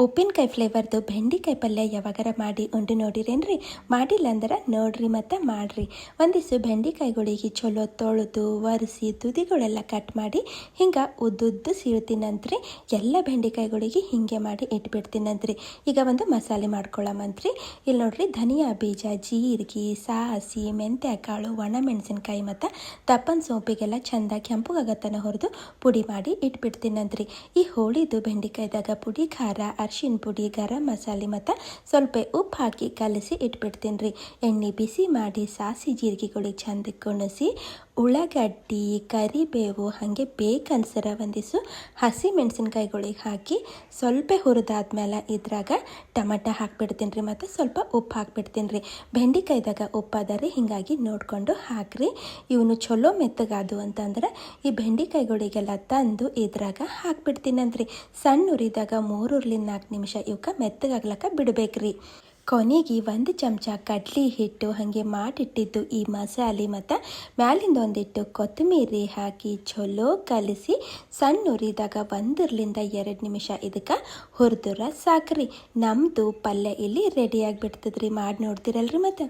ಉಪ್ಪಿನಕಾಯಿ ಫ್ಲೇವರ್ದು ಬೆಂಡಿಕಾಯಿ ಪಲ್ಯ ಯಾವಾಗಾರ ಮಾಡಿ ಉಂಡು ನೋಡಿರೇನ್ರಿ? ಮಾಡಿಲ್ಲ ಅಂದ್ರೆ ನೋಡ್ರಿ ಮತ್ತು ಮಾಡ್ರಿ. ಒಂದಿಷ್ಟು ಬೆಂಡಿಕಾಯಿಗಳಿಗೆ ಚಲೋ ತೊಳೆದು ಒರೆಸಿ ತುದಿಗಳೆಲ್ಲ ಕಟ್ ಮಾಡಿ ಹಿಂಗೆ ಉದ್ದುದ್ದು ಸೀಳ್ತೀನಂತ್ರಿ. ಎಲ್ಲ ಬೆಂಡಿಕಾಯಿಗಳಿಗೆ ಹಿಂಗೆ ಮಾಡಿ ಇಟ್ಬಿಡ್ತೀನಂತ್ರಿ. ಈಗ ಒಂದು ಮಸಾಲೆ ಮಾಡ್ಕೊಳ್ಳಮಂತ್ರಿ. ಇಲ್ಲಿ ನೋಡ್ರಿ, ಧನಿಯಾ ಬೀಜ, ಜೀರಿಗೆ, ಸಾಸಿ, ಮೆಂತ್ಯ ಕಾಳು, ಒಣಮೆಣಸಿನ್ಕಾಯಿ ಮತ್ತು ದಪ್ಪನ ಸೋಂಪಿಗೆಲ್ಲ ಚೆಂದಾಗಿ ಕೆಂಪುಗಾಗತ್ತನ ಹುರಿದು ಪುಡಿ ಮಾಡಿ ಇಟ್ಬಿಡ್ತೀನಂತ್ರಿ. ಈ ಹೋಳಿದು ಬೆಂಡಿಕಾಯ್ದಾಗ ಪುಡಿ, ಖಾರ, ಅರಿಶಿನ ಪುಡಿ, ಗರಂ ಮಸಾಲೆ ಮತ್ತು ಸ್ವಲ್ಪ ಉಪ್ಪು ಹಾಕಿ ಕಲಸಿ ಇಟ್ಬಿಡ್ತೀನಿ ರೀ. ಎಣ್ಣೆ ಬಿಸಿ ಮಾಡಿ ಸಾಸಿ ಜೀರಿಗೆಗಳಿಗೆ ಚಂದ ಕುಣಿಸಿ ಉಳ್ಳಾಗಡ್ಡಿ, ಕರಿಬೇವು, ಹಾಗೆ ಬೇಕನ್ಸರ ಒಂದಿಷ್ಟು ಹಸಿ ಮೆಣಸಿನ್ಕಾಯಿಗಳಿಗೆ ಹಾಕಿ ಸ್ವಲ್ಪ ಹುರಿದಾದ್ಮೇಲೆ ಇದ್ರಾಗ ಟೊಮಟ ಹಾಕ್ಬಿಡ್ತೀನಿ ರೀ ಮತ್ತು ಸ್ವಲ್ಪ ಉಪ್ಪು ಹಾಕ್ಬಿಡ್ತೀನಿ ರೀ. ಬೆಂಡಿಕಾಯ್ದಾಗ ಉಪ್ಪು ಅದ ರೀ, ಹೀಗಾಗಿ ನೋಡಿಕೊಂಡು ಹಾಕ್ರಿ. ಇವನು ಚಲೋ ಮೆತ್ತಗಾದು ಅಂತಂದ್ರೆ ಈ ಬೆಂಡಿಕಾಯಿಗಳಿಗೆಲ್ಲ ತಂದು ಇದ್ರಾಗ ಹಾಕ್ಬಿಡ್ತೀನಂತ್ರಿ. ಸಣ್ಣ ಉರಿದಾಗ 3-4 ನಿಮಿಷ ಇವಕ್ಕೆ ಮೆತ್ತಗಾಗ್ಲಕ್ಕ ಬಿಡಬೇಕ್ರಿ. ಕೊನೆಗೆ 1 ಚಮಚ ಕಡ್ಲಿ ಹಿಟ್ಟು ಹಾಗೆ ಮಾಡಿಟ್ಟಿದ್ದು ಈ ಮಸಾಲೆ ಮತ್ತು ಮ್ಯಾಲಿಂದ ಒಂದಿಟ್ಟು ಕೊತ್ತಂಬರಿ ಹಾಕಿ ಚಲೋ ಕಲಿಸಿ ಸಣ್ಣ ಉರಿದಾಗ 1-2 ನಿಮಿಷ ಇದಕ್ಕೆ ಹುರಿದ್ರೆ ಸಾಕ್ರಿ. ನಮ್ಮದು ಪಲ್ಯ ಇಲ್ಲಿ ರೆಡಿ ಆಗಿಬಿಡ್ತದ್ರಿ. ಮಾಡಿ ನೋಡ್ತೀರಲ್ರಿ ಮತ್ತೆ.